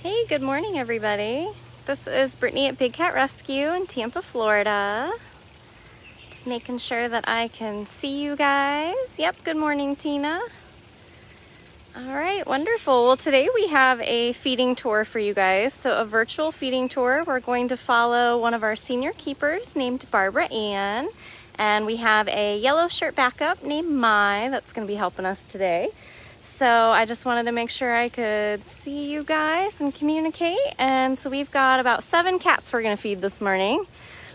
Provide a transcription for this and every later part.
Hey, good morning everybody. This is Brittany at Big Cat Rescue in Tampa, Florida. Just making sure that I can see you guys. Yep, good morning Tina. All right, wonderful. Well, today we have a feeding tour for you guys. So a virtual feeding tour. We're going to follow one of our senior keepers named Barbara Ann. And we have a yellow shirt backup named Mai that's going to be helping us today. So I just wanted to make sure I could see you guys and communicate. And so we've got about 7 cats we're going to feed this morning,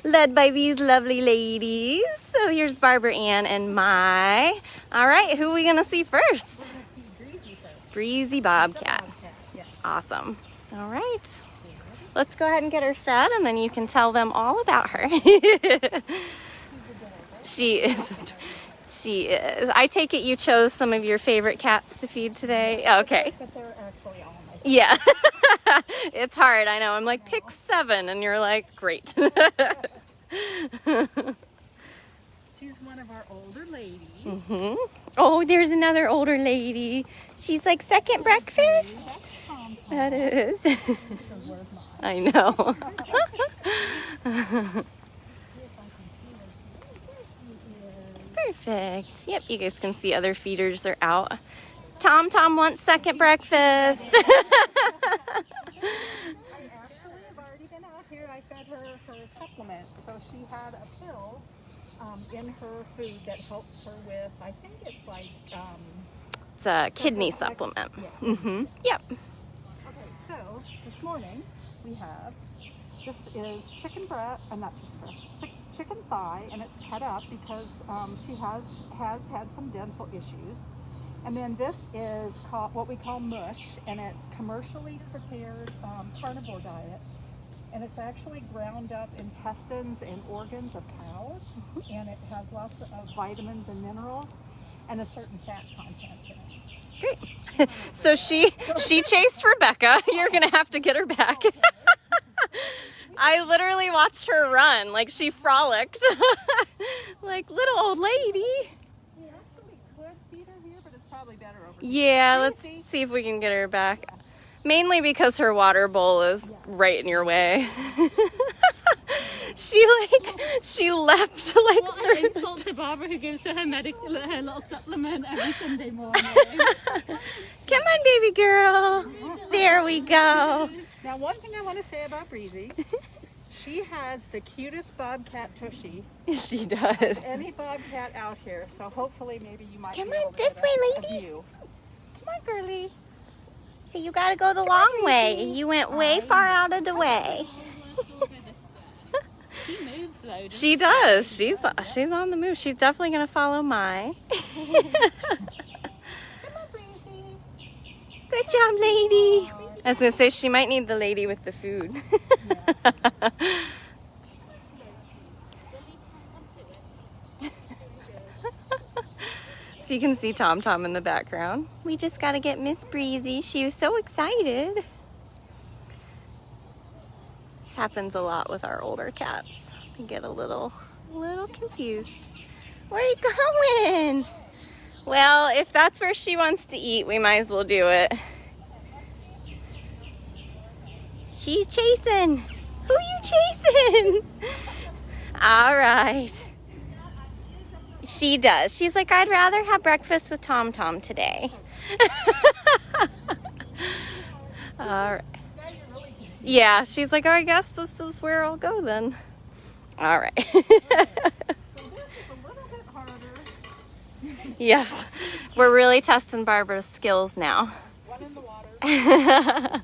led by these lovely ladies. So here's Barbara Ann and Mai. All right, who are we going to see first? Breezy Bobcat. Yes. Awesome. All right. Let's go ahead and get her fed and then you can tell them all about her. She is. She is. I take it you chose some of your favorite cats to feed today? Okay. But they're actually all my favorites. Yeah. It's hard, I know. I'm like, pick 7, and you're like, great. She's one of our older ladies. Mm-hmm. Oh, there's another older lady. She's like second breakfast. That is. I know. Perfect. Yep, you guys can see other feeders are out. Tom wants second breakfast. I actually have already been out here. I fed her supplement. So she had a pill in her food that helps her with, I think it's like... it's a kidney supplement. Yeah. Mm-hmm. Yep. Okay, so this morning we have, this is chicken thigh, and it's cut up because she has had some dental issues. And then this is called what we call mush, and it's commercially prepared carnivore diet. And it's actually ground up intestines and organs of cows, and it has lots of vitamins and minerals and a certain fat content in it. Great. So she chased Rebecca. You're gonna have to get her back. I literally watched her run, like she frolicked. Like little old lady. We actually could feed her here, but it's probably better over Yeah, let's see if we can get her back. Mainly because her water bowl is right in your way. She leapt like what an insult to Barbara who gives her her little supplement every Sunday morning. Come on, baby girl. There we go. Now, one thing I want to say about Breezy, she has the cutest bobcat tushy. She does. Any bobcat out here, so hopefully maybe you might Come be able on, to this get way, a lady. view. Come on, girly. So you gotta go the long way. You went way far out of the way. She moves though. She does. She's on the move. She's definitely gonna follow Mai. Come on, Breezy. Good job, lady. I was gonna say she might need the lady with the food. So you can see Tom in the background. We just gotta get Miss Breezy. She was so excited. This happens a lot with our older cats. They get a little confused. Where are you going? Well, if that's where she wants to eat, we might as well do it. She's chasing. Who you chasing? All right. She does. She's like, I'd rather have breakfast with Tom today. All right. Yeah, she's like, oh, I guess this is where I'll go then. All right. So this is a little bit harder. Yes, we're really testing Barbara's skills now. One in the water.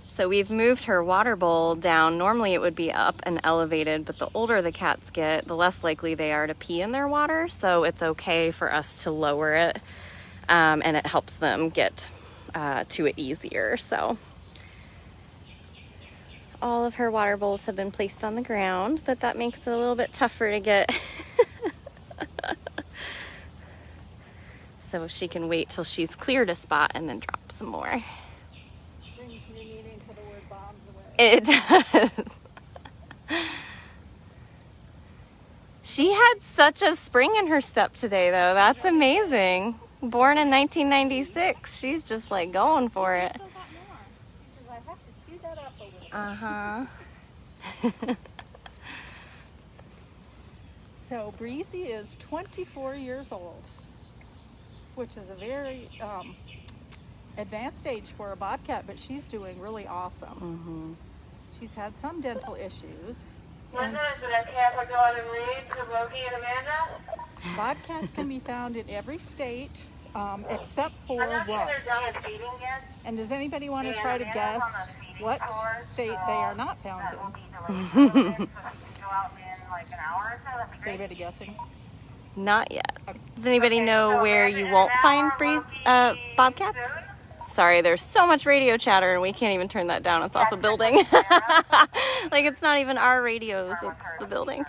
So we've moved her water bowl down. Normally it would be up and elevated, but the older the cats get, the less likely they are to pee in their water. So it's okay for us to lower it, and it helps them get to it easier. So all of her water bowls have been placed on the ground, but that makes it a little bit tougher to get. So she can wait till she's cleared a spot and then drop some more. Brings me meaning to the word bombs away. It does. She had such a spring in her step today, though. That's amazing. Born in 1996. She's just like going for it. Still got more. She says, I have to chew that up a little. Uh-huh. So Breezy is 24 years old, which is a very advanced age for a bobcat, but she's doing really awesome. Mm-hmm. She's had some dental issues. Linda, is it okay if I go out and read to Loki and Amanda? Bobcats can be found in every state except for I'm not sure what? they're done with feeding yet. And does anybody want to And try to Amanda's on guess the feeding what tour, state so they are not found that will in? be delayed a little bit, so if you can go out in like an hour or so, that'd be great. Anybody guessing? Not yet. Does anybody know where you won't find bobcats? Sorry, there's so much radio chatter and we can't even turn that down. It's off a building. Like it's not even our radios, it's the building.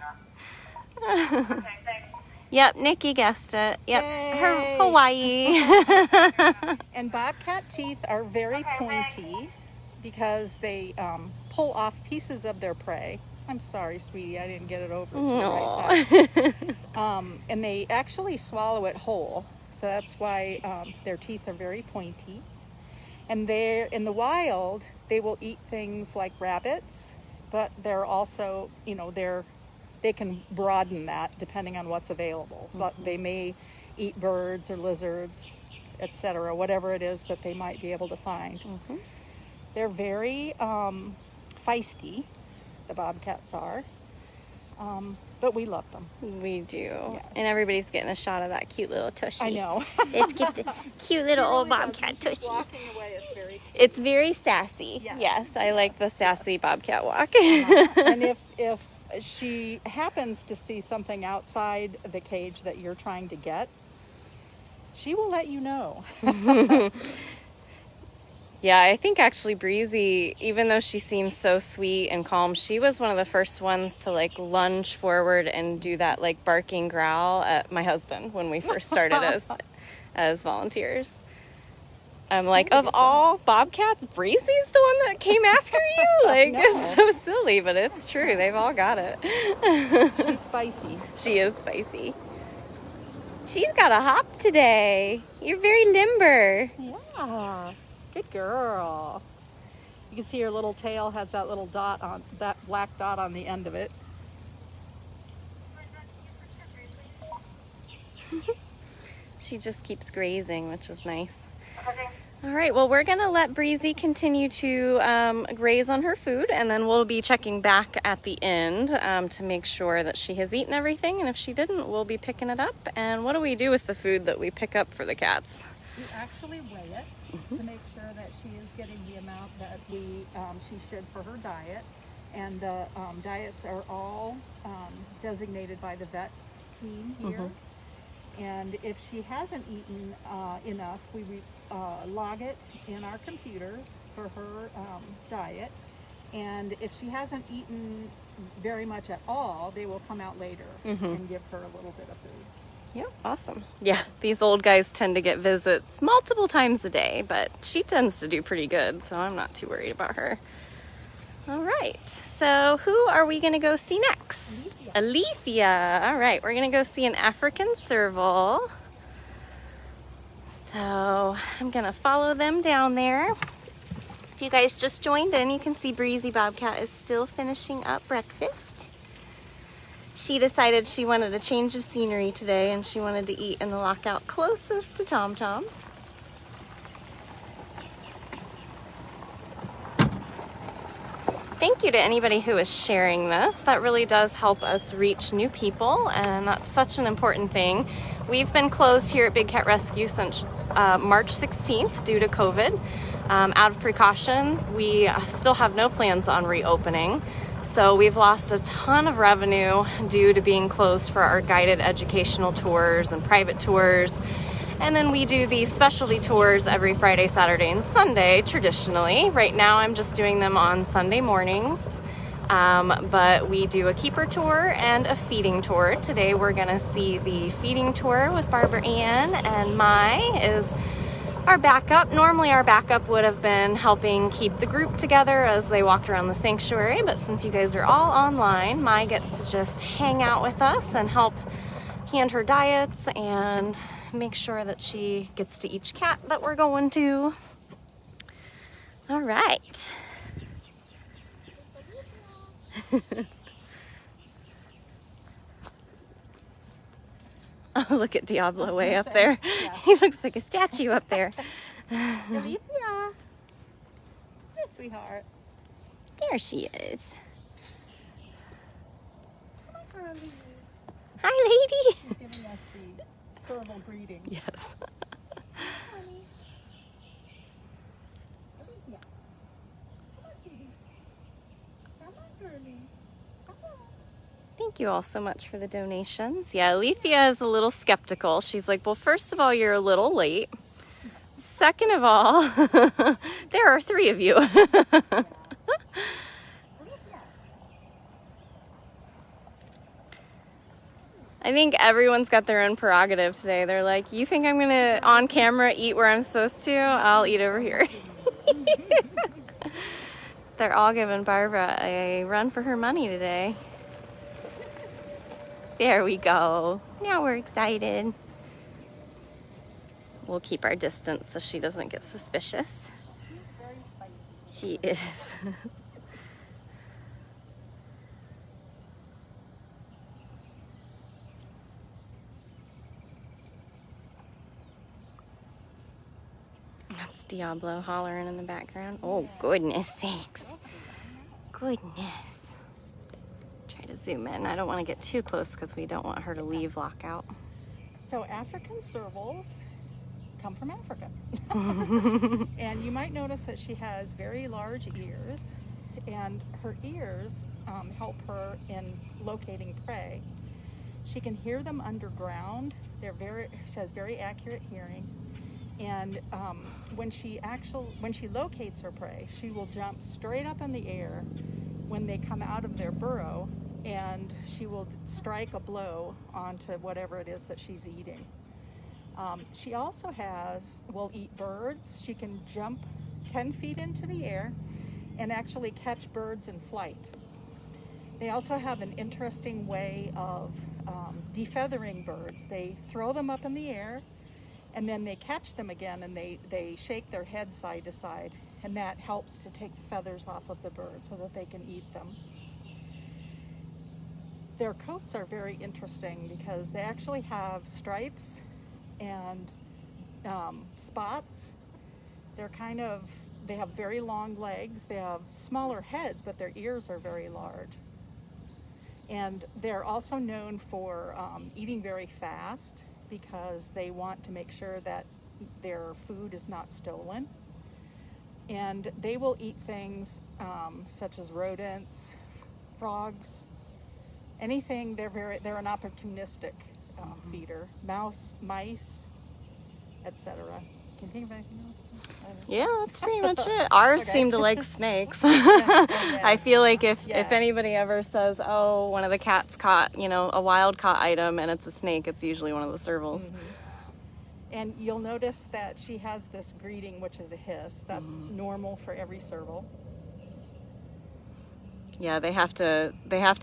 Okay, thanks. Yep, Nikki guessed it. Yep, Yay. her Hawaii. And bobcat teeth are very pointy because they pull off pieces of their prey. I'm sorry, sweetie, I didn't get it over to the right side. And they actually swallow it whole, so that's why their teeth are very pointy. And they're in the wild, they will eat things like rabbits, but they're also, you know, they can broaden that depending on what's available. So they may eat birds or lizards, etc., whatever it is that they might be able to find. Mm-hmm. They're very feisty, the bobcats are, but we love them. We do. Yes. And everybody's getting a shot of that cute little tushy. I know. Let's get the cute little old bobcat She's tushy. walking away, it's very cute. It's very sassy. Yes. Yes, I like the sassy bobcat walk. And if she happens to see something outside the cage that you're trying to get, she will let you know. Yeah, I think actually Breezy, even though she seems so sweet and calm, she was one of the first ones to like lunge forward and do that like barking growl at my husband when we first started as volunteers. I'm like, of all bobcats, Breezy's the one that came after you? Like, No. It's so silly, but it's true. They've all got it. She's spicy. She is spicy. She's got a hop today. You're very limber. Yeah, good girl. You can see her little tail has that little dot on, that black dot on the end of it. She just keeps grazing, which is nice. Okay. All right, well, we're going to let Breezy continue to graze on her food, and then we'll be checking back at the end to make sure that she has eaten everything, and if she didn't, we'll be picking it up. And what do we do with the food that we pick up for the cats? We actually weigh it to make sure that she is getting the amount that she should for her diet. And the diets are all designated by the vet team here. And if she hasn't eaten enough, we log it in our computers for her diet. And if she hasn't eaten very much at all, they will come out later and give her a little bit of food. Yep, awesome. Yeah, these old guys tend to get visits multiple times a day, but she tends to do pretty good, so I'm not too worried about her. All right, so who are we going to go see next? Illithia. All right, we're going to go see an African serval. So I'm going to follow them down there. If you guys just joined in, you can see Breezy Bobcat is still finishing up breakfast. She decided she wanted a change of scenery today and she wanted to eat in the lockout closest to Tom Tom. Thank you to anybody who is sharing this. That really does help us reach new people, and that's such an important thing. We've been closed here at Big Cat Rescue since March 16th due to COVID. Out of precaution, we still have no plans on reopening. So we've lost a ton of revenue due to being closed for our guided educational tours and private tours. And then we do these specialty tours every Friday, Saturday, and Sunday, traditionally. Right now I'm just doing them on Sunday mornings. But we do a keeper tour and a feeding tour. Today we're gonna see the feeding tour with Barbara Ann, and Mai is our backup. Normally our backup would have been helping keep the group together as they walked around the sanctuary, but since you guys are all online, Mai gets to just hang out with us and help hand her diets and make sure that she gets to each cat that we're going to. All right. Oh, look at Diablo way up there. Yeah. He looks like a statue up there. Illithia. Your sweetheart. There she is. Come on, girlie. Hi, lady. She's giving us the Serval greeting. Yes. Honey. Illithia. Come on, sweetie. Come on, girlie. Come on. Thank you all so much for the donations. Yeah, Illithia is a little skeptical. She's like, well, first of all, you're a little late. Second of all, there are 3 of you. I think everyone's got their own prerogative today. They're like, you think I'm gonna on camera eat where I'm supposed to? I'll eat over here. They're all giving Barbara a run for her money today. There we go. Now we're excited. We'll keep our distance so she doesn't get suspicious. She is. That's Diablo hollering in the background. Oh, goodness sakes. Goodness. Try to zoom in. I don't want to get too close because we don't want her to leave lockout. So African servals come from Africa. And you might notice that she has very large ears, and her ears help her in locating prey. She can hear them underground. She has very accurate hearing. And when she locates her prey, she will jump straight up in the air when they come out of their burrow, and she will strike a blow onto whatever it is that she's eating. She also will eat birds. She can jump 10 feet into the air and actually catch birds in flight. They also have an interesting way of defeathering birds. They throw them up in the air, and then they catch them again, and they shake their head side to side, and that helps to take the feathers off of the bird so that they can eat them. Their coats are very interesting because they actually have stripes and spots. They have very long legs. They have smaller heads, but their ears are very large. And they're also known for eating very fast because they want to make sure that their food is not stolen. And they will eat things such as rodents, frogs, anything. They're an opportunistic feeder. Mice, etc. Can you think of anything else? Yeah, that's pretty much it. Ours seem to like snakes. Yes. I feel like if Yes. anybody ever says, oh, one of the cats caught, a wild caught item and it's a snake, it's usually one of the servals. Mm-hmm. And you'll notice that she has this greeting, which is a hiss. That's normal for every serval. Yeah, they have to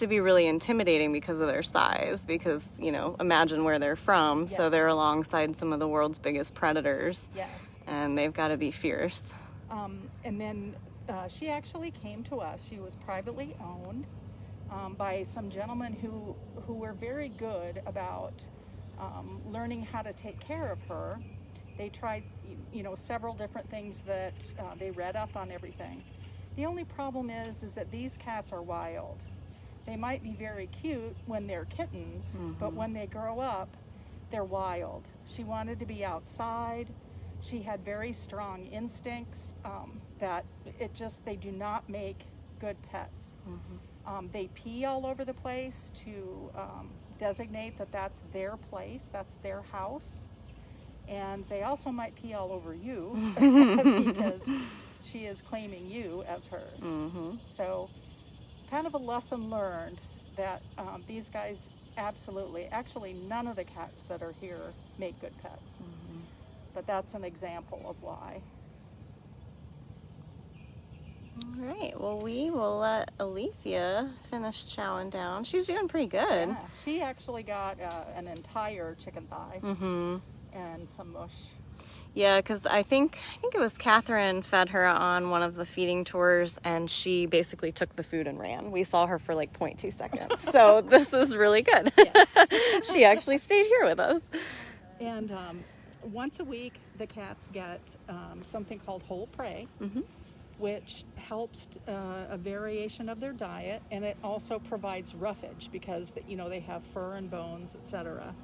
be really intimidating because of their size, because, imagine where they're from. So they're Yes. alongside some of the world's biggest predators. Yes. And they've got to be fierce. And then she actually came to us. She was privately owned by some gentlemen who were very good about learning how to take care of her. They tried, several different things that they read up on everything. The only problem is that these cats are wild. They might be very cute when they're kittens, but when they grow up, they're wild. She wanted to be outside. She had very strong instincts that they do not make good pets. They pee all over the place to designate that that's their place, that's their house. And they also might pee all over you because she is claiming you as hers. So kind of a lesson learned that these guys actually none of the cats that are here make good pets. But that's an example of why. All right, well, we will let Illithia finish chowing down. She's doing pretty good. Yeah, she actually got an entire chicken thigh. and some mush. Yeah, because I think it was Catherine fed her on one of the feeding tours, and she basically took the food and ran. We saw her for like 0.2 seconds. So this is really good. Yes. She actually stayed here with us. And once a week, the cats get something called whole prey, which helps a variation of their diet, and it also provides roughage because you know they have fur and bones, etc.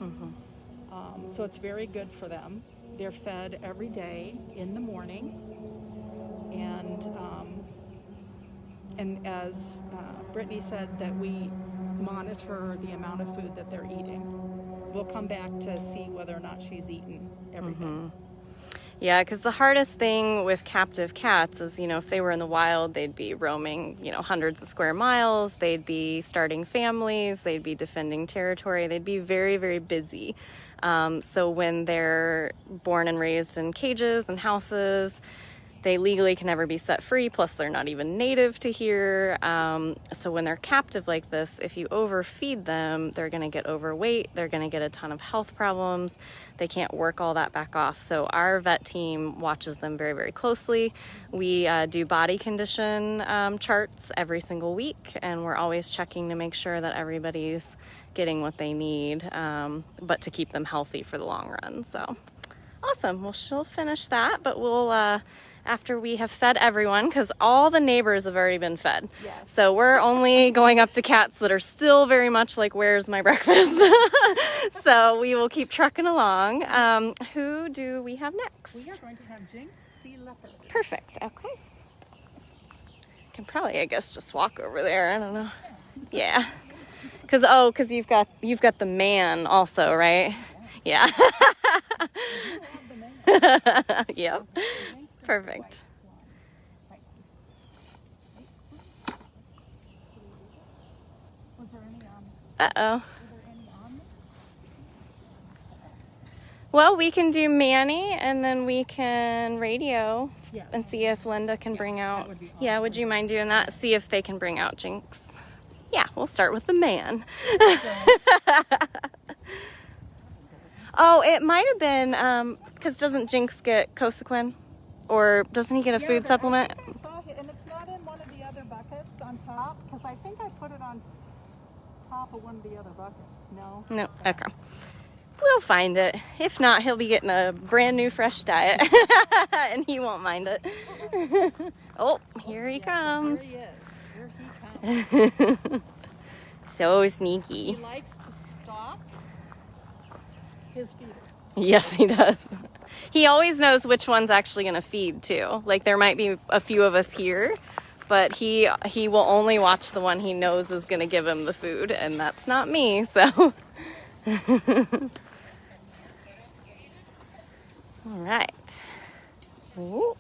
So it's very good for them. They're fed every day in the morning, and as Brittany said, that we monitor the amount of food that they're eating. We'll come back to see whether or not she's eaten everything. Yeah, because the hardest thing with captive cats is, you know, if they were in the wild, they'd be roaming, you know, hundreds of square miles. They'd be starting families. They'd be defending territory. They'd be very, very busy. So when they're born and raised in cages and houses, they legally can never be set free. Plus, they're not even native to here. So when they're captive like this, if you overfeed them, they're going to get overweight. They're going to get a ton of health problems. They can't work all that back off. So our vet team watches them very, very closely. We do body condition charts every single week, and we're always checking to make sure that everybody's getting what they need, but to keep them healthy for the long run. So awesome. Well, she'll finish that, but we'll after we have fed everyone, because all the neighbors have already been fed. Yes. So we're only going up to cats that are still very much like, where's my breakfast? So we will keep trucking along. Who do we have next? We are going to have Jinx the leopard. Perfect. Okay. Can probably, I guess, just walk over there. I don't know. Yeah. Because you've got the man also, right? Yeah. Yep. Perfect. Was there any Uh-oh. Well, we can do Manny, and then we can radio and see if Linda can bring out. would be awesome. Yeah, would you mind doing that? See if they can bring out Jinx. Yeah, we'll start with the man. Oh, it might have been, because doesn't Jinx get Cosequin? Or doesn't he get a food supplement? I think I saw it, and it's not in one of the other buckets on top, because I think I put it on top of one of the other buckets. No? No, okay. We'll find it. If not, he'll be getting a brand new fresh diet, and he won't mind it. Oh, here he comes. Here he is. Here he comes. So He sneaky. likes to stalk his feeder. Yes, he does. He always knows which one's actually going to feed, too. Like, there might be a few of us here, but he will only watch the one he knows is going to give him the food, and that's not me, so. All right. Ooh.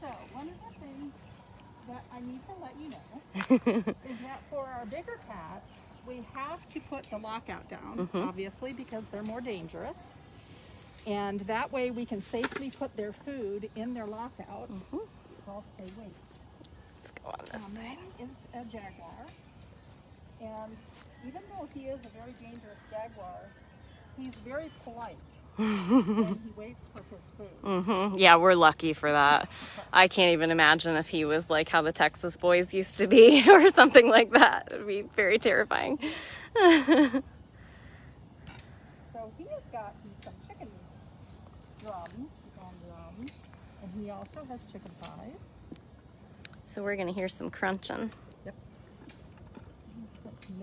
So, one of the things that I need to let you know is that for our bigger cats, we have to put the lockout down, obviously, because they're more dangerous. And that way we can safely put their food in their lockout. I'll stay wait. Let's go on this side. Manny is a jaguar. And even though he is a very dangerous jaguar, he's very polite. And he waits for his food. Yeah, we're lucky for that. I can't even imagine if he was like how the Texas boys used to be or something like that. It would be very terrifying. So he has got some chicken drums, and he also has chicken pies. So we're going to hear some crunching. Yep.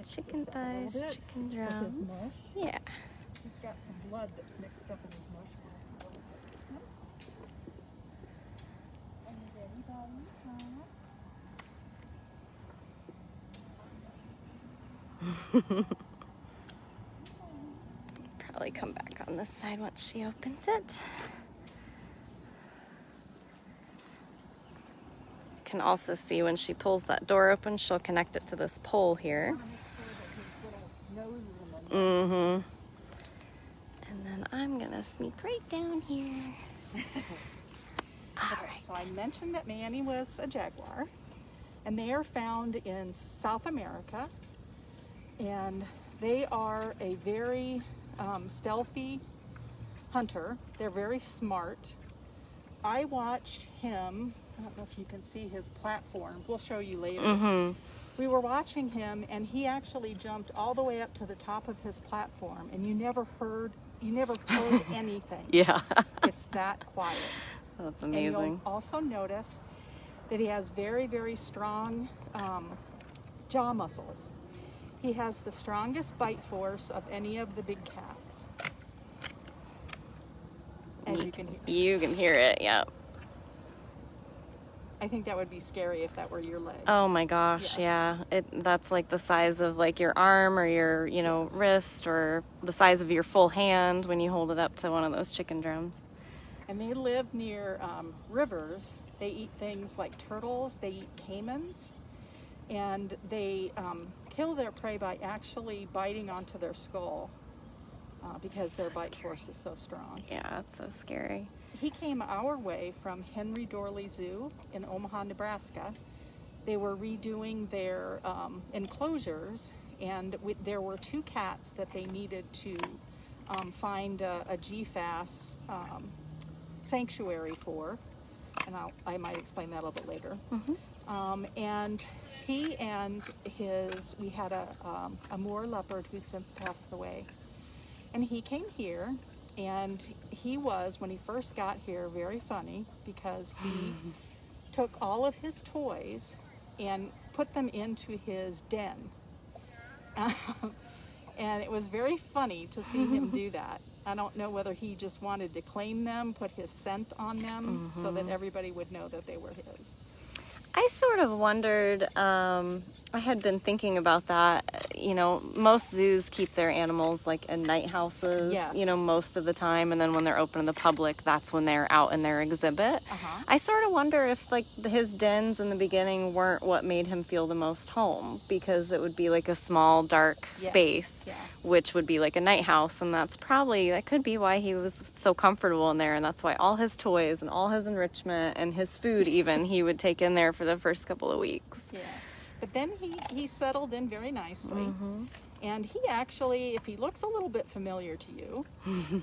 Chicken thighs, chicken drums. Yeah. He's got some blood that's mixed up in his mush. Are you ready, darling? Probably come back on this side once she opens it. Can also see when she pulls that door open, she'll connect it to this pole here. And then I'm gonna sneak right down here. All right. So I mentioned that Manny was a jaguar, and they are found in South America, and they are a very stealthy hunter. They're very smart. I watched him, I don't know if you can see his platform. We'll show you later. We were watching him, and he actually jumped all the way up to the top of his platform, and you never heard anything. Yeah. It's that quiet. That's And amazing. you'll also notice that he has very, very strong jaw muscles. He has the strongest bite force of any of the big cats. As you can hear. You can hear it, yep. I think that would be scary if that were your leg. Oh my gosh, Yes. yeah. That's like the size of like your arm or your, wrist, or the size of your full hand when you hold it up to one of those chicken drums. And they live near rivers. They eat things like turtles, they eat caimans, and they kill their prey by actually biting onto their skull because their bite force is so strong. Yeah, it's so scary. He came our way from Henry Dorley Zoo in Omaha, Nebraska. They were redoing their enclosures, and there were 2 cats that they needed to find a GFAS sanctuary for, and I might explain that a little bit later. And he and we had a Moor leopard who's since passed away, and he came here. And he was, when he first got here, very funny because he took all of his toys and put them into his den. And it was very funny to see him do that. I don't know whether he just wanted to claim them, put his scent on them so that everybody would know that they were his. I sort of wondered, I had been thinking about that, most zoos keep their animals like in night houses, Yes. Most of the time, and then when they're open to the public, that's when they're out in their exhibit. I sort of wonder if like his dens in the beginning weren't what made him feel the most home, because it would be like a small dark space, Yeah. which would be like a night house, and that could be why he was so comfortable in there, and that's why all his toys and all his enrichment and his food even he would take in there for the first couple of weeks. Yeah. But then he settled in very nicely. And he actually, if he looks a little bit familiar to you,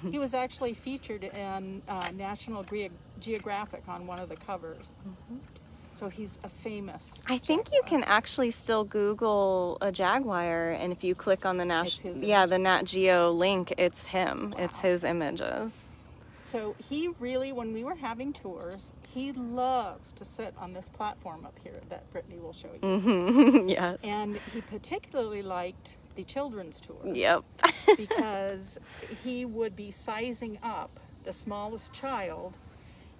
he was actually featured in National Geographic on one of the covers. So he's a famous I think you can actually still Google a jaguar, and if you click on the the Nat Geo link, it's him. Wow. It's his images. So he really, when we were having tours, he loves to sit on this platform up here that Brittany will show you. Yes. And he particularly liked the children's tours. Yep. Because he would be sizing up the smallest child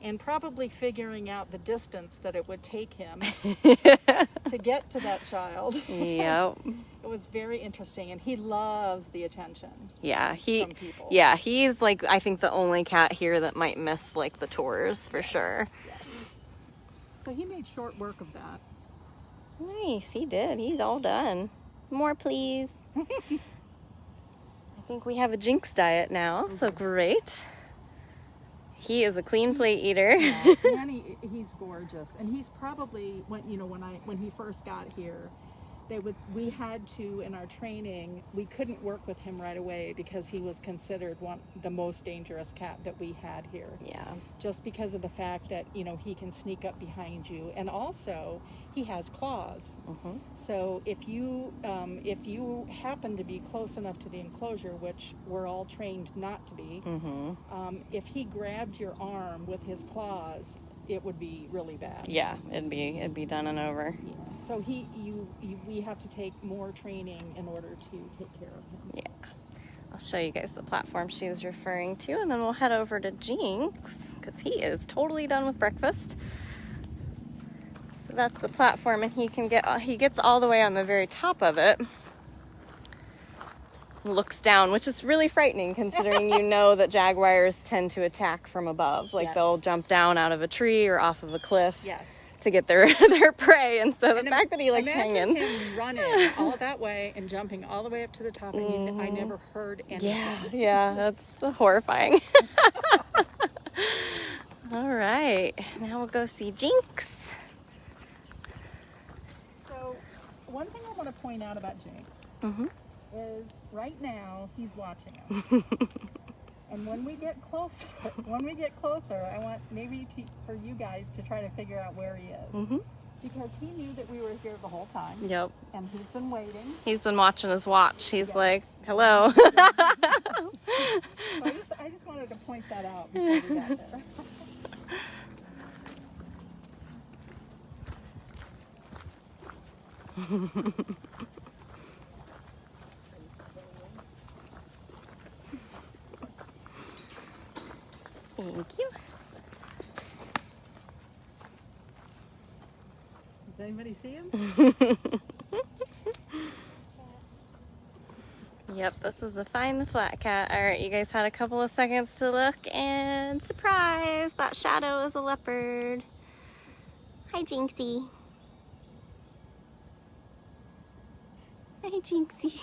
and probably figuring out the distance that it would take him to get to that child. Yep. It was very interesting, and he loves the attention Yeah, from people. Yeah, he's like, I think the only cat here that might miss like the tours for sure. Yes. So he made short work of that. Nice, he did. He's all done. More, please. I think we have a Jinx diet now, so great. He is a clean plate eater. Yeah, Manny, he's gorgeous, and he's probably when he first got here, we had to, in our training, we couldn't work with him right away because he was considered the most dangerous cat that we had here. Yeah. Just because of the fact that he can sneak up behind you, and also he has claws. So if you happen to be close enough to the enclosure, which we're all trained not to be, if he grabbed your arm with his claws, it would be really bad. Yeah, it'd be done and over. Yeah. So we have to take more training in order to take care of him. Yeah. I'll show you guys the platform she was referring to, and then we'll head over to Jinx, because he is totally done with breakfast. So that's the platform, and he gets all the way on the very top of it. Looks down, which is really frightening considering that jaguars tend to attack from above. Like they'll jump down out of a tree or off of a cliff to get their prey. And so the fact that he likes hanging. Imagine him running all that way and jumping all the way up to the top, and I never heard anything. Yeah, that's horrifying. All right, now we'll go see Jinx. So one thing I want to point out about Jinx is right now he's watching us. And when we get closer, I want maybe for you guys to try to figure out where he is. Mm-hmm. Because he knew that we were here the whole time. Yep. And he's been waiting. He's been watching his watch. He's like, hello. So I just wanted to point that out before we got there. Thank you. Does anybody see him? Yep, this is a Find the Flat Cat. All right, you guys had a couple of seconds to look, and surprise, that shadow is a leopard. Hi, Jinxie. Hi, Jinxie.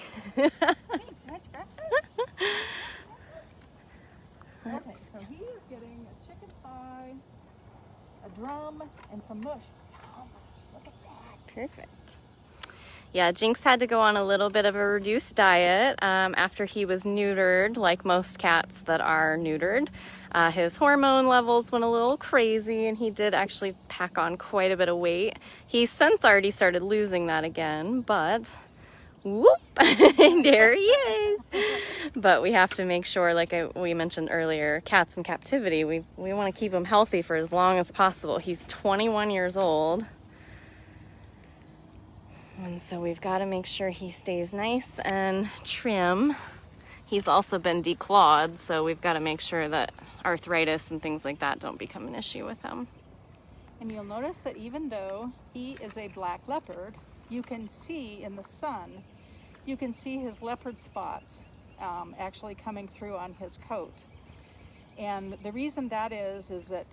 Okay, so he is getting a chicken pie, a drum, and some mush. Look at that. Perfect. Yeah, Jinx had to go on a little bit of a reduced diet after he was neutered, like most cats that are neutered. His hormone levels went a little crazy, and he did actually pack on quite a bit of weight. He's since already started losing that again, but whoop, there he is. But we have to make sure, like we mentioned earlier, cats in captivity, we want to keep him healthy for as long as possible. He's 21 years old. And so we've got to make sure he stays nice and trim. He's also been declawed, so we've got to make sure that arthritis and things like that don't become an issue with him. And you'll notice that even though he is a black leopard, you can see in the sun, you can see his leopard spots actually coming through on his coat. And the reason that is that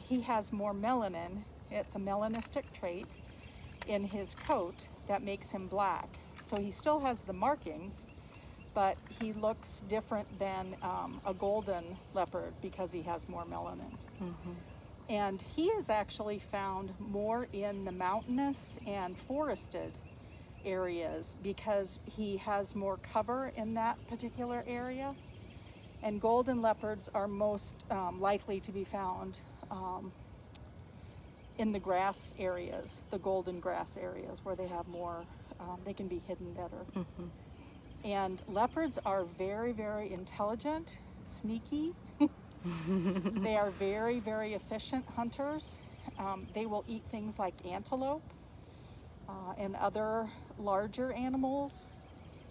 he has more melanin. It's a melanistic trait in his coat that makes him black. So he still has the markings, but he looks different than a golden leopard because he has more melanin. Mm-hmm. And he is actually found more in the mountainous and forested areas because he has more cover in that particular area. And golden leopards are most likely to be found in the grass areas, the golden grass areas where they have more, they can be hidden better. Mm-hmm. And leopards are very, very intelligent, sneaky. They are very, very efficient hunters. They will eat things like antelope and other larger animals.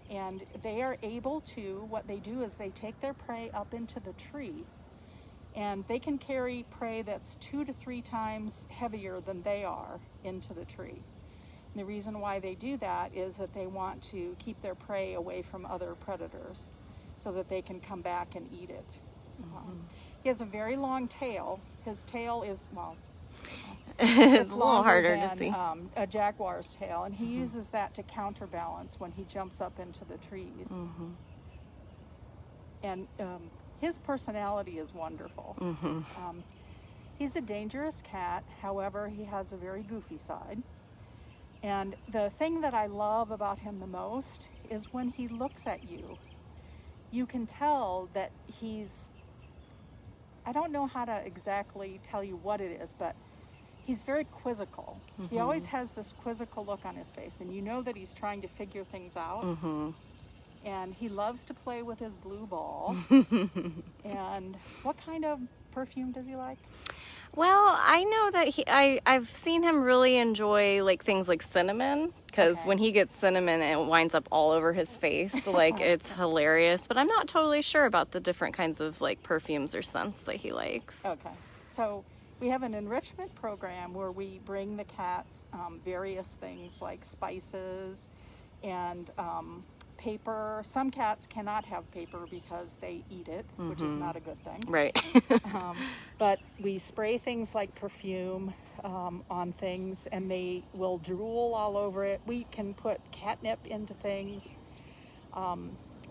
And they are able to, what they do is they take their prey up into the tree, and they can carry prey that's 2 to 3 times heavier than they are into the tree. And the reason why they do that is that they want to keep their prey away from other predators so that they can come back and eat it. Mm-hmm. He has a very long tail. His tail is, well, it's a little longer harder than, to see. a jaguar's tail, and he uses that to counterbalance when he jumps up into the trees. Mm-hmm. And his personality is wonderful. Mm-hmm. He's a dangerous cat, however, he has a very goofy side. And the thing that I love about him the most is when he looks at you, you can tell that he's, I don't know how to exactly tell you what it is, but he's very quizzical. Mm-hmm. He always has this quizzical look on his face, and you know that he's trying to figure things out. Mm-hmm. And he loves to play with his blue ball. And what kind of perfume does he like? Well, I know that I've seen him really enjoy like things like cinnamon, because Okay. when he gets cinnamon, it winds up all over his face. Like, it's hilarious. But I'm not totally sure about the different kinds of like perfumes or scents that he likes. Okay. So we have an enrichment program where we bring the cats various things like spices and paper. Some cats cannot have paper because they eat it, which is not a good thing. Right. But we spray things like perfume on things, and they will drool all over it. We can put catnip into things.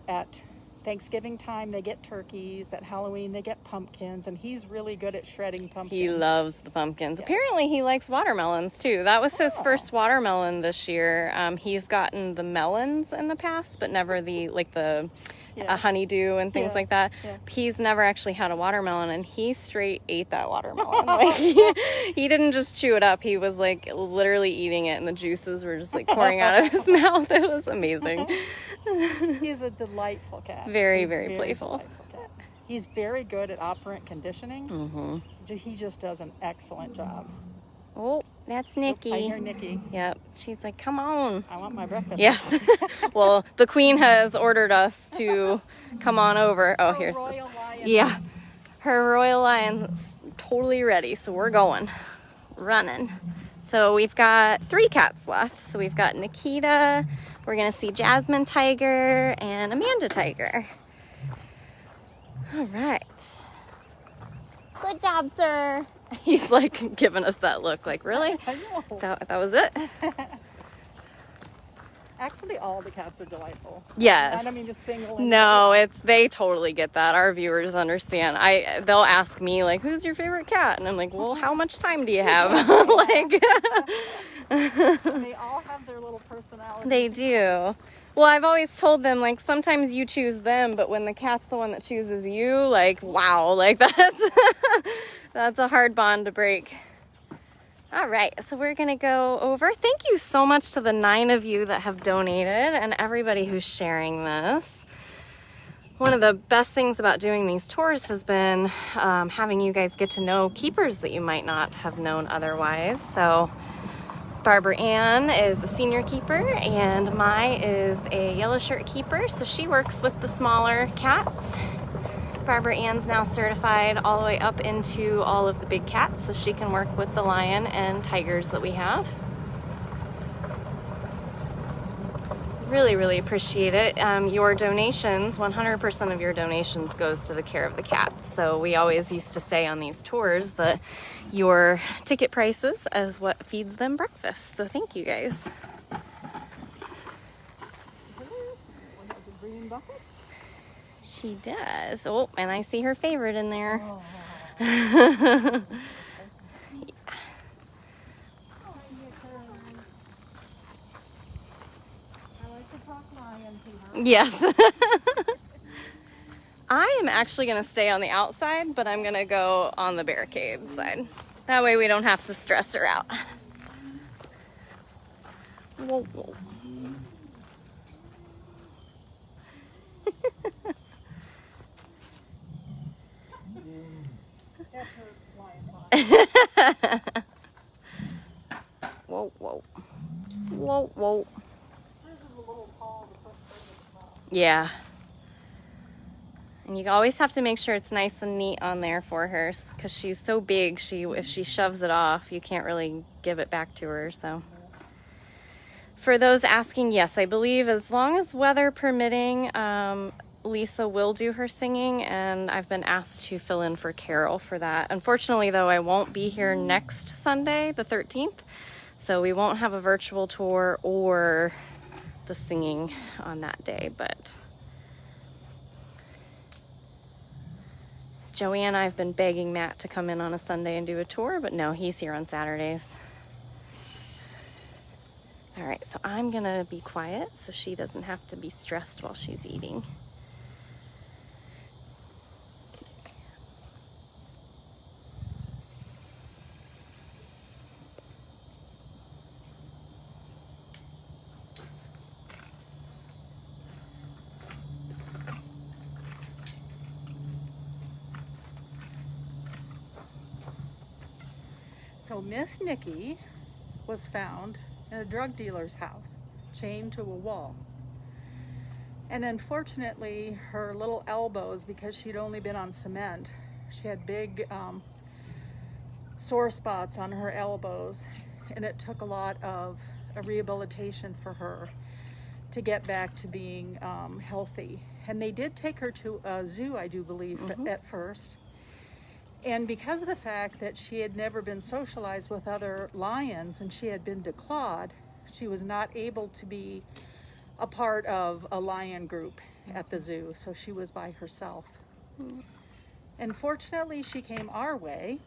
At Thanksgiving time, they get turkeys. At Halloween, they get pumpkins, and he's really good at shredding pumpkins. He loves the pumpkins. Apparently, he likes watermelons too. That was his first watermelon this year. He's gotten the melons in the past, but never the a honeydew and things Yeah. like that. Yeah. He's never actually had a watermelon, and he straight ate that watermelon. Like he didn't just chew it up. He was like literally eating it, and the juices were just like pouring out of his mouth. It was amazing. He's a delightful cat. Very, He's very playful. delightful cat. He's very good at operant conditioning. Mm-hmm. He just does an excellent job. Oh, that's Nikki. I hear Nikki. Yep. She's like, come on. I want my breakfast. Yes. Well, the queen has ordered us to come on over. Oh, here's this. Royal Lion. Yeah. Her royal lion's totally ready, so we're going. Running. So we've got 3 cats left. So we've got Nikita, we're going to see Jasmine Tiger, and Amanda Tiger. All right. Good job, sir. He's like giving us that look like, really? I know. That was it? Actually, all the cats are delightful. Yes. I don't mean to single. No, they totally get that. Our viewers understand. They'll ask me like, who's your favorite cat? And I'm like, well, how much time do you have? Like They all have their little personality. they do. Well, I've always told them, like, sometimes you choose them, but when the cat's the one that chooses you, like, wow, like that's a hard bond to break. All right, so we're gonna go over. Thank you so much to the 9 of you that have donated and everybody who's sharing this. One of the best things about doing these tours has been having you guys get to know keepers that you might not have known otherwise. So Barbara Ann is a senior keeper, and Mai is a yellow shirt keeper, so she works with the smaller cats. Barbara Ann's now certified all the way up into all of the big cats, so she can work with the lion and tigers that we have. Really, really appreciate it. Your donations, 100% of your donations goes to the care of the cats. So we always used to say on these tours that your ticket prices is what feeds them breakfast. So thank you guys. Green bucket? She does. Oh, and I see her favorite in there. Oh. Yes. I am actually going to stay on the outside, but I'm going to go on the barricade side. That way we don't have to stress her out. Whoa, whoa. That's her lion body. Whoa, whoa. Whoa, whoa. Hers is a little tall to push her as well. Yeah. And you always have to make sure it's nice and neat on there for her, because she's so big, if she shoves it off, you can't really give it back to her. So for those asking, yes, I believe as long as weather permitting, Lisa will do her singing, and I've been asked to fill in for Carole for that. Unfortunately, though, I won't be here next Sunday, the 13th, so we won't have a virtual tour or the singing on that day, but Joey and I have been begging Matt to come in on a Sunday and do a tour, but no, he's here on Saturdays. All right, so I'm gonna be quiet so she doesn't have to be stressed while she's eating. So Miss Nikki was found in a drug dealer's house, chained to a wall. And unfortunately, her little elbows, because she'd only been on cement, she had big sore spots on her elbows, and it took a lot of rehabilitation for her to get back to being healthy. And they did take her to a zoo, I do believe, at first. And because of the fact that she had never been socialized with other lions and she had been declawed, she was not able to be a part of a lion group at the zoo, so she was by herself. And fortunately, she came our way,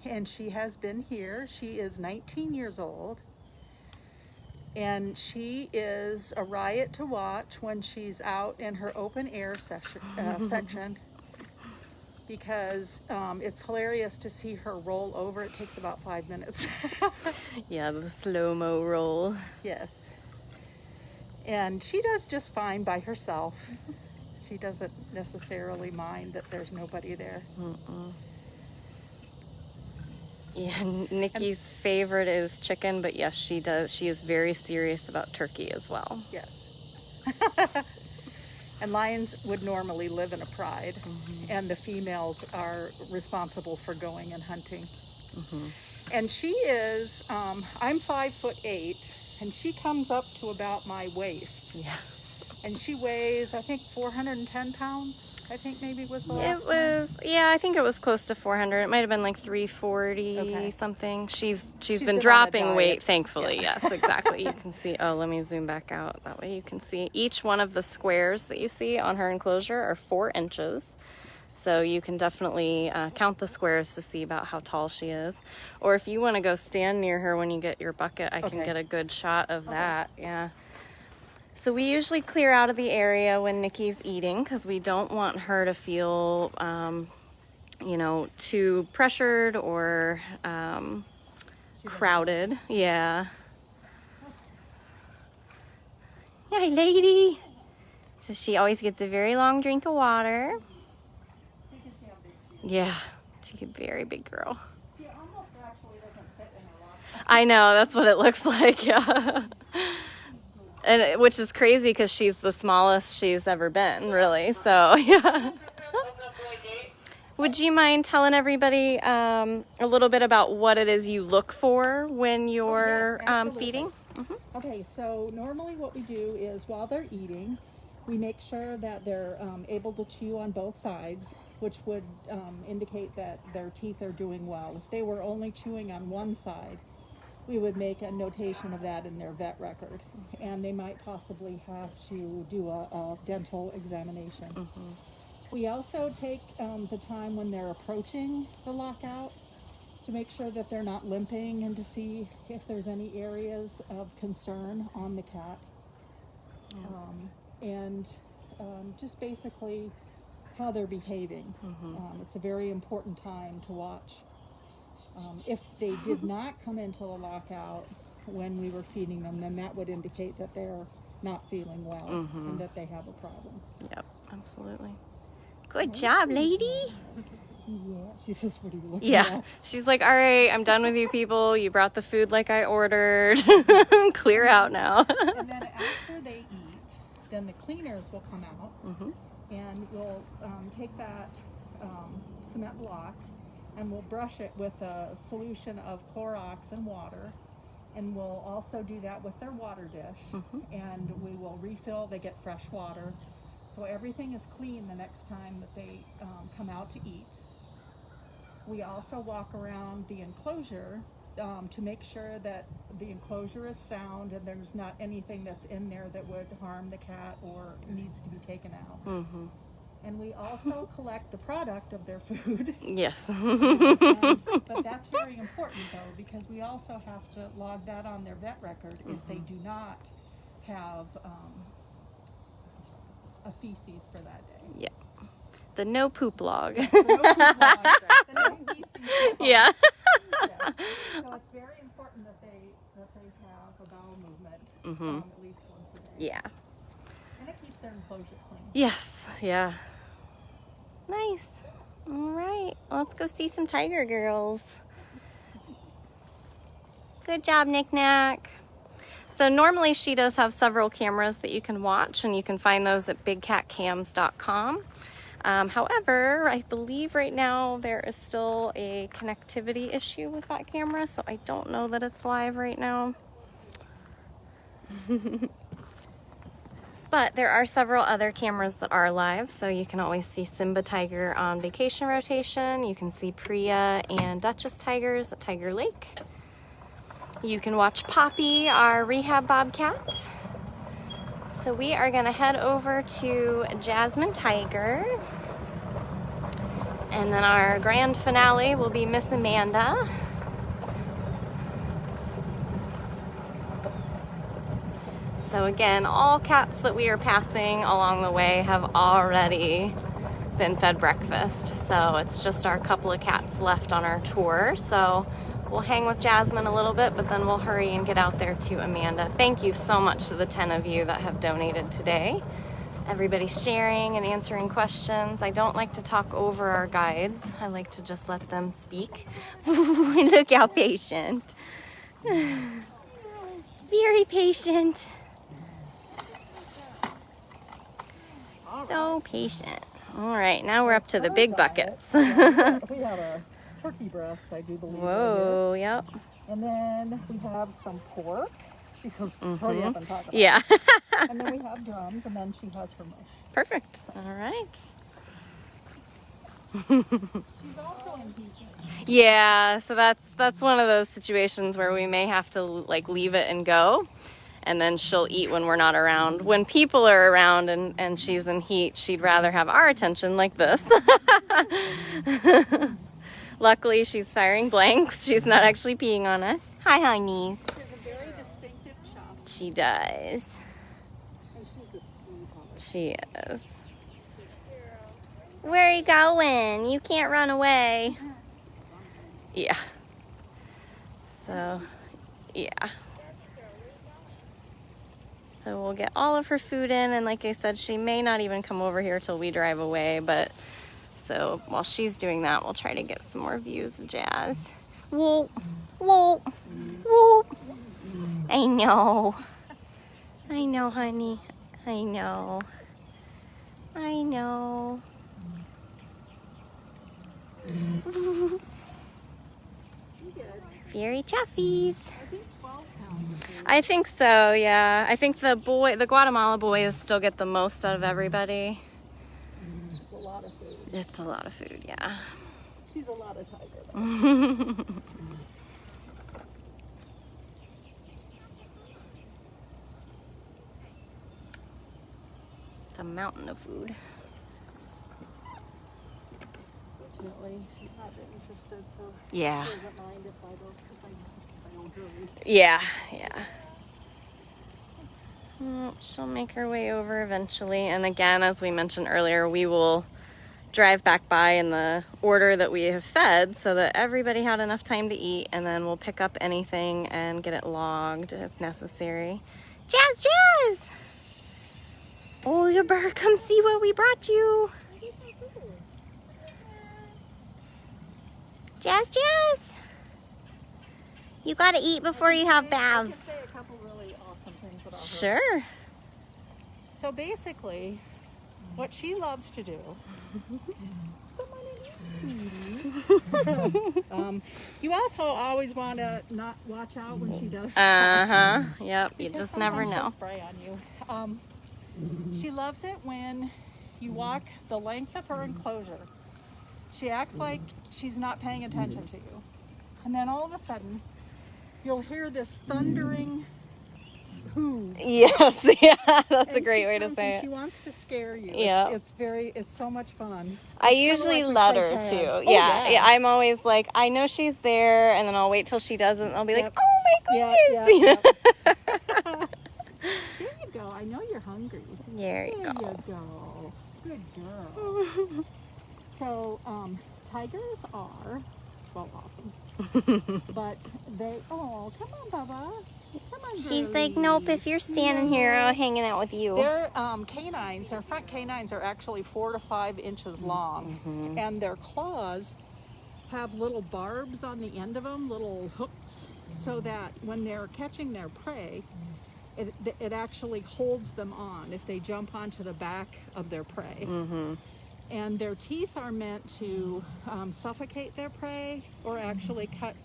and she has been here. She is 19 years old, And she is a riot to watch when she's out in her open air section because it's hilarious to see her roll over. It takes about 5 minutes. Yeah, the slow-mo roll. Yes. And she does just fine by herself. She doesn't necessarily mind that there's nobody there. Yeah, Nikki's favorite is chicken, but yes, she does. She is very serious about turkey as well. Yes. And lions would normally live in a pride, and the females are responsible for going and hunting. And she is, I'm 5'8", and she comes up to about my waist. Yeah. And she weighs, I think, 410 pounds. I think maybe was the last It was, yeah, I think it was close to 400. It might have been like 340 Okay. something. She's been been on a dropping diet. weight, thankfully. Yes, exactly. You can see, oh, let me zoom back out. That way you can see each one of the squares that you see on her enclosure are 4 inches. So you can definitely count the squares to see about how tall she is. Or if you want to go stand near her when you get your bucket, I can Okay. get a good shot of that. Yeah. So we usually clear out of the area when Nikki's eating because we don't want her to feel, you know, too pressured or crowded. Yeah. Hi, lady. So she always gets a very long drink of water. Yeah, she's a very big girl. She almost actually doesn't fit in her locker. I know, that's what it looks like, yeah. And which is crazy because she's the smallest she's ever been, really. So, yeah. Would you mind telling everybody a little bit about what it is you look for when you're Yes, absolutely. feeding? Okay, so normally what we do is while they're eating, we make sure that they're able to chew on both sides, which would indicate that their teeth are doing well. If they were only chewing on one side, we would make a notation of that in their vet record, and they might possibly have to do a dental examination. We also take the time when they're approaching the lockout to make sure that they're not limping and to see if there's any areas of concern on the cat. And just basically how they're behaving. It's a very important time to watch. If they did not come into the lockout when we were feeding them, then that would indicate that they're not feeling well and that they have a problem. Yep, absolutely. Good job, lady. Yeah, she says, what are you looking Yeah, at? she's like, all right, I'm done with you people. You brought the food like I ordered. Clear out now. And then after they eat, then the cleaners will come out and we'll take that cement block and we'll brush it with a solution of Clorox and water. And we'll also do that with their water dish. And we will refill, they get fresh water. So everything is clean the next time that they come out to eat. We also walk around the enclosure to make sure that the enclosure is sound and there's not anything that's in there that would harm the cat or needs to be taken out. And we also collect the product of their food. Yes. But that's very important though, because we also have to log that on their vet record if they do not have a feces for that day. Yeah. The no poop log. The no poop log, the no feces log. Yeah. So it's very important that they have a bowel movement at least once a day. Yeah. And it keeps their enclosure clean. Yes. Yeah. Nice. All right. Let's go see some tiger girls. Good job, Knick Knack. So normally she does have several cameras that you can watch, and you can find those at bigcatcams.com. However, I believe right now there is still a connectivity issue with that camera, so I don't know that it's live right now. But there are several other cameras that are live, so you can always see Simba Tiger on vacation rotation. You can see Priya and Duchess Tigers at Tiger Lake. You can watch Poppy, our rehab bobcat. So we are gonna head over to Jasmine Tiger. And then our grand finale will be Miss Amanda. So again, all cats that we are passing along the way have already been fed breakfast. So it's just our couple of cats left on our tour. So we'll hang with Jasmine a little bit, but then we'll hurry and get out there to Amanda. Thank you so much to the 10 of you that have donated today. Everybody's sharing and answering questions. I don't like to talk over our guides. I like to just let them speak. Look how patient. Very patient. So patient. All right, now we're up to the big buckets. We have a turkey breast, I do believe. Whoa, yep. And then we have some pork. She says, hurry up and talk about Yeah. it. And then we have drums, and then she has her mush. Perfect. All right. She's also in heat. Yeah, so that's one of those situations where we may have to like leave it and go, and then she'll eat when we're not around. When people are around and she's in heat, she'd rather have our attention like this. Luckily, she's firing blanks. She's not actually peeing on us. Hi, honeys. She has a very distinctive chop. She does. And she's a sweetheart. She is. Where are you going? You can't run away. Yeah. So, yeah. So we'll get all of her food in, and like I said, she may not even come over here till we drive away, but so while she's doing that, we'll try to get some more views of Jazz. Whoa, whoa, whoa. I know, honey. I know. Very chuffies. I think so, yeah. I think the Guatemala boys still get the most out of everybody. It's a lot of food. It's a lot of food, yeah. She's a lot of tiger, though. It's a mountain of food. Fortunately, she's not interested, so Yeah. she doesn't mind if I don't hurry. Yeah. She'll make her way over eventually. And again, as we mentioned earlier, we will drive back by in the order that we have fed so that everybody had enough time to eat, and then we'll pick up anything and get it logged if necessary. Jazz! Oh, you better come see what we brought you. Jazz! You gotta eat before you have I baths. can say a couple really awesome things about her. Sure. So basically, what she loves to do. You also always want to not watch out when she does. Yep. You just never Sometimes she'll know. spray on you. She loves it when you walk the length of her enclosure. She acts like she's not paying attention to you, and then all of a sudden, you'll hear this thundering whoo. Yes. Yeah. That's a And great she way to comes say and it. She wants to scare you. Yeah. It's so much fun. I It's kinda usually like we let play her tag. too. Oh, Yeah. I'm always like, I know she's there, and then I'll wait till she doesn't. And I'll be like, Yep. oh my Yeah, goodness. yeah. There you go. I know you're hungry. There you There go. you go. Good girl. So, tigers are, well, awesome. But they, oh, come on, Bubba. Come on, She's girlie. like, nope, if you're standing here, I'm hanging out with you. Their canines, their front canines are actually 4 to 5 inches long. And their claws have little barbs on the end of them, little hooks, so that when they're catching their prey, it actually holds them on if they jump onto the back of their prey. And their teeth are meant to suffocate their prey or actually cut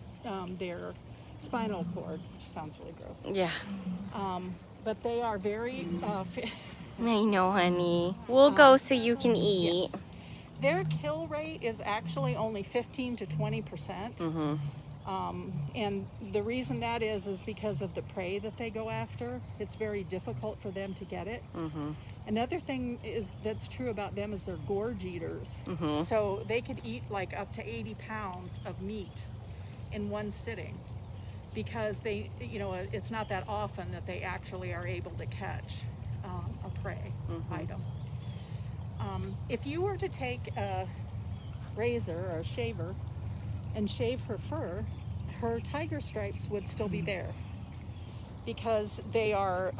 their spinal cord, which sounds really gross. Yeah. But they are very... I know, honey. We'll go so you can eat. Yes. Their kill rate is actually only 15 to 20%. And the reason that is because of the prey that they go after. It's very difficult for them to get it. Another thing that's true about them is they're gorge eaters. So they could eat like up to 80 pounds of meat in one sitting because they, you know, it's not that often that they actually are able to catch a prey item. If you were to take a razor or a shaver and shave her fur, her tiger stripes would still be there, because they are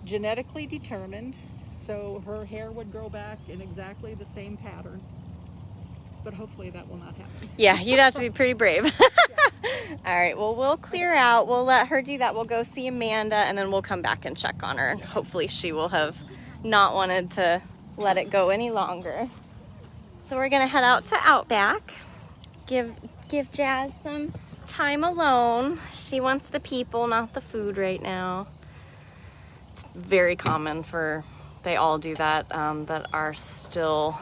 genetically determined, so her hair would grow back in exactly the same pattern. But hopefully that will not happen. Yeah, you'd have to be pretty brave. All right, well, we'll clear out. We'll let her do that. We'll go see Amanda, and then we'll come back and check on her. Hopefully she will have not wanted to let it go any longer. So we're gonna head out to Outback. Give Jazz some time alone. She wants the people, not the food right now. It's very common they all do that, that are still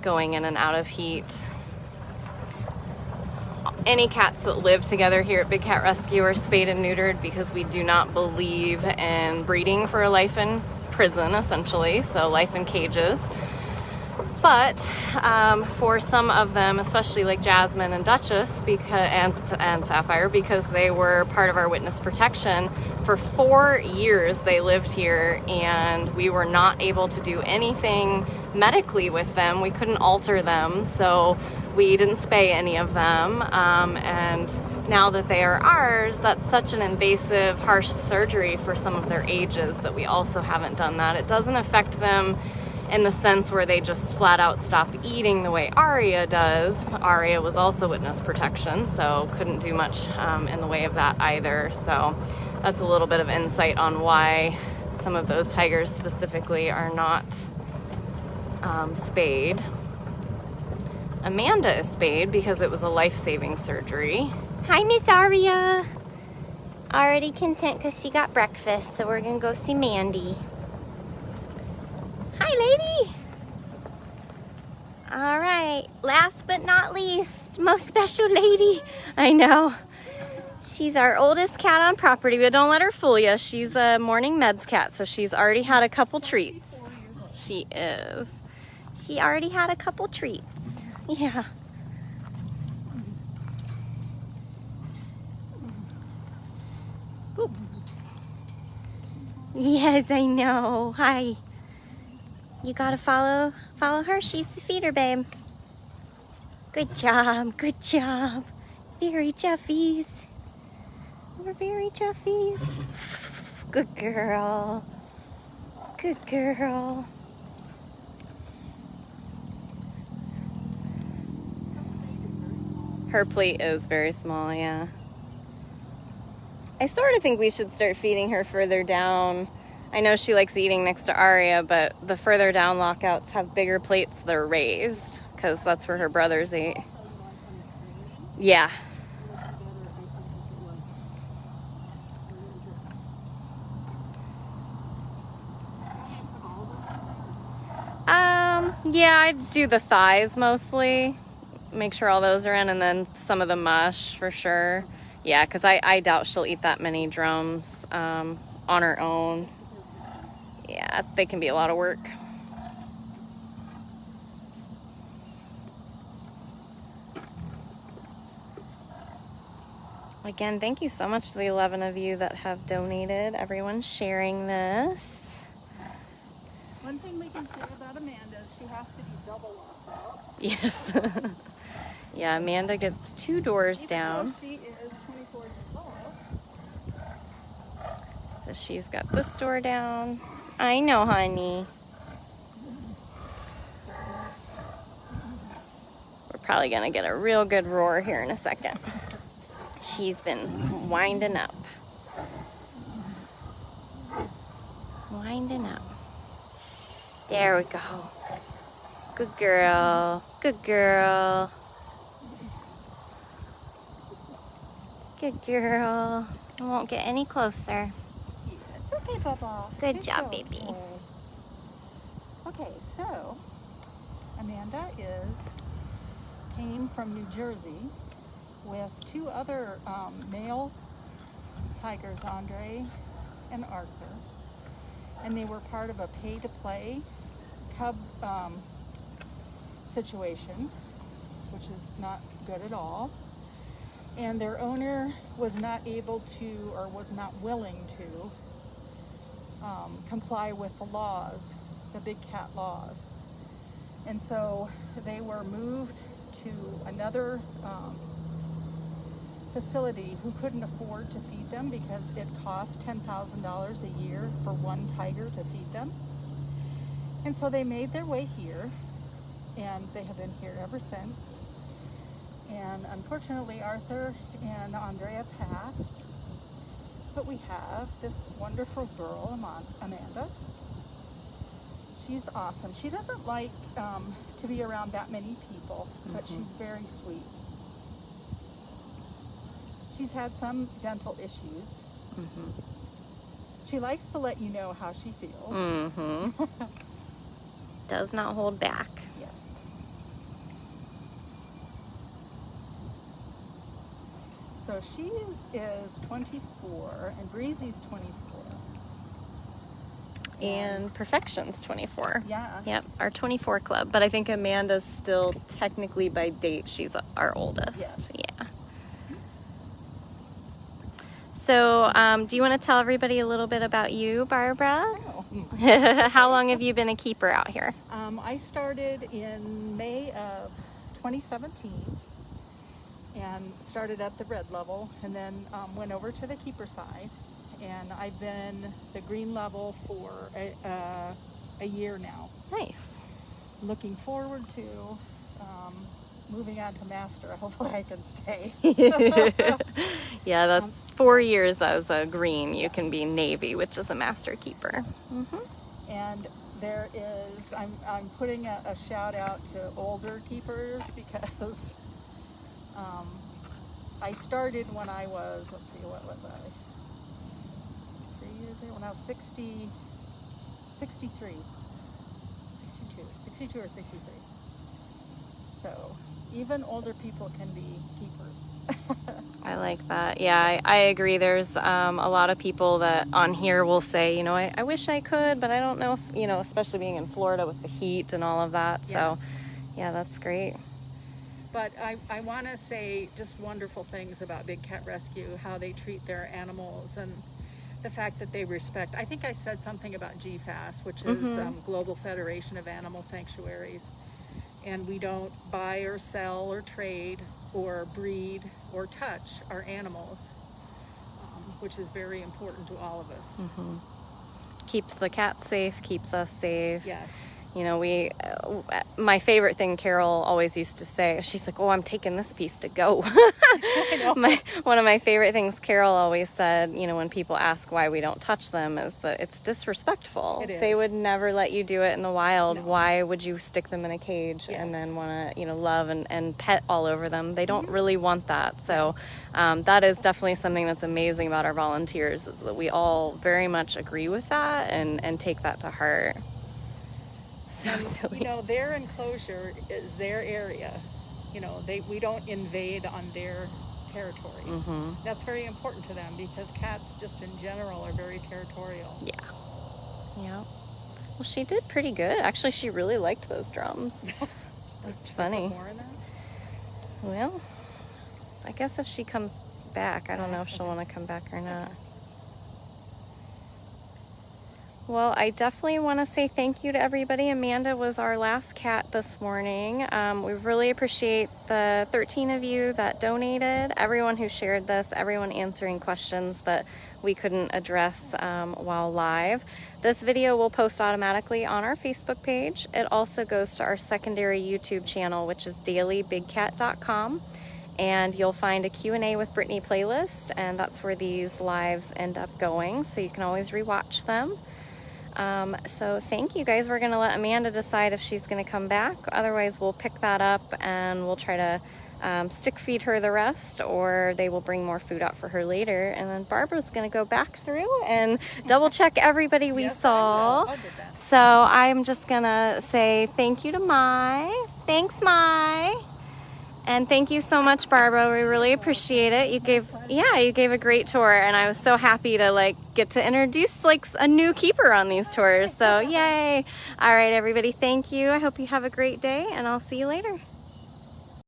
going in and out of heat. Any cats that live together here at Big Cat Rescue are spayed and neutered, because we do not believe in breeding for a life in prison, essentially, so life in cages. But for some of them, especially like Jasmine and Duchess and Sapphire, because they were part of our witness protection, for 4 years they lived here, and we were not able to do anything medically with them. We couldn't alter them, so we didn't spay any of them. And now that they are ours, that's such an invasive, harsh surgery for some of their ages that we also haven't done that. It doesn't affect them in the sense where they just flat out stop eating the way Aria does. Aria was also witness protection, so couldn't do much in the way of that either. So that's a little bit of insight on why some of those tigers specifically are not spayed. Amanda is spayed because it was a life-saving surgery. Hi, Miss Aria. Already content because she got breakfast, so we're gonna go see Mandy. Hi, lady. All right, last but not least, most special lady. I know. She's our oldest cat on property, but don't let her fool you. She's a morning meds cat, so she's already had a couple treats. She is. She already had a couple treats. Yeah. Ooh. Yes, I know. Hi. You gotta follow her. She's the feeder, babe. Good job, good job. Very chuffies. We're very chuffies. Good girl. Good girl. Her plate is very small, yeah. I sort of think we should start feeding her further down. I know she likes eating next to Aria, but the further down lockouts have bigger plates that are raised, because that's where her brothers eat. Yeah. Yeah, I do the thighs mostly. Make sure all those are in, and then some of the mush for sure. Yeah, because I doubt she'll eat that many drums on her own. Yeah, they can be a lot of work. Again, thank you so much to the 11 of you that have donated. Everyone's sharing this. One thing we can say about Amanda is she has to be double locked out. Yes. Yeah, Amanda gets 2 doors down. She is 24 years old. So she's got this door down. I know, honey. We're probably gonna get a real good roar here in a second. She's been winding up. Winding up. There we go. Good girl. Good girl. Good girl. I won't get any closer. It's okay, Papa. Good job, baby. Okay, so Amanda came from New Jersey with 2 other male tigers, Andre and Arthur, and they were part of a pay-to-play cub situation, which is not good at all. and their owner was not able to, or was not willing to, comply with the laws, the big cat laws. And so they were moved to another facility who couldn't afford to feed them because it cost $10,000 a year for one tiger to feed them. And so they made their way here, and they have been here ever since. And unfortunately, Arthur and Andrea passed, but we have this wonderful girl, Amanda. She's awesome. She doesn't like to be around that many people, but she's very sweet. She's had some dental issues. She likes to let you know how she feels. Does not hold back. Yes. So she is 24, and Breezy's 24. And Perfection's 24. Yeah. Yep, our 24 club. But I think Amanda's still technically by date, she's our oldest. Yes. Yeah. So, do you want to tell everybody a little bit about you, Barbara? Oh. How long have you been a keeper out here? I started in May of 2017 and started at the red level, and then went over to the keeper side. And I've been the green level for a year now. Nice. Looking forward to moving on to master. Hopefully I can stay. Yeah, that's 4 years as a green. You can be navy, which is a master keeper. And there is, I'm putting a shout out to older keepers because I started when I was, let's see, what was I? 3 years there? When I was 63, 62 or 63. So even older people can be keepers. I like that. Yeah, I agree. There's a lot of people that on here will say, you know, I wish I could, but I don't know if, you know, especially being in Florida with the heat and all of that. Yeah. So, yeah, that's great. But I want to say just wonderful things about Big Cat Rescue, how they treat their animals, and the fact that they respect. I think I said something about GFAS, which is Global Federation of Animal Sanctuaries. And we don't buy or sell or trade or breed or touch our animals, which is very important to all of us. Keeps the cats safe, keeps us safe. Yes. You know, my favorite thing Carole always used to say, she's like, oh, I'm taking this piece to go. I know. One of my favorite things Carole always said, you know, when people ask why we don't touch them, is that it's disrespectful. It is. They would never let you do it in the wild. No. Why would you stick them in a cage and then want to, you know, love and pet all over them? They don't really want that. So that is definitely something that's amazing about our volunteers, is that we all very much agree with that and take that to heart. So silly. You know, their enclosure is their area. You know, we don't invade on their territory. That's very important to them because cats just in general are very territorial. Yeah. Yeah. Well, she did pretty good. Actually, she really liked those drums. That's funny. More in that? Well, I guess if she comes back, I don't know if she'll want to come back or not. Well, I definitely want to say thank you to everybody. Amanda was our last cat this morning. We really appreciate the 13 of you that donated, everyone who shared this, everyone answering questions that we couldn't address while live. This video will post automatically on our Facebook page. It also goes to our secondary YouTube channel, which is dailybigcat.com. And you'll find a Q&A with Brittany playlist, and that's where these lives end up going, so you can always rewatch them. So thank you guys. We're going to let Amanda decide if she's going to come back. Otherwise, we'll pick that up and we'll try to stick feed her the rest, or they will bring more food out for her later. And then Barbara's going to go back through and double check everybody we saw. I'll get that. So I'm just going to say thank you to Mai. Thanks, Mai. And thank you so much, Barbara. We really appreciate it. You gave a great tour, and I was so happy to get to introduce a new keeper on these tours. So yay. All right, everybody, thank you. I hope you have a great day, and I'll see you later.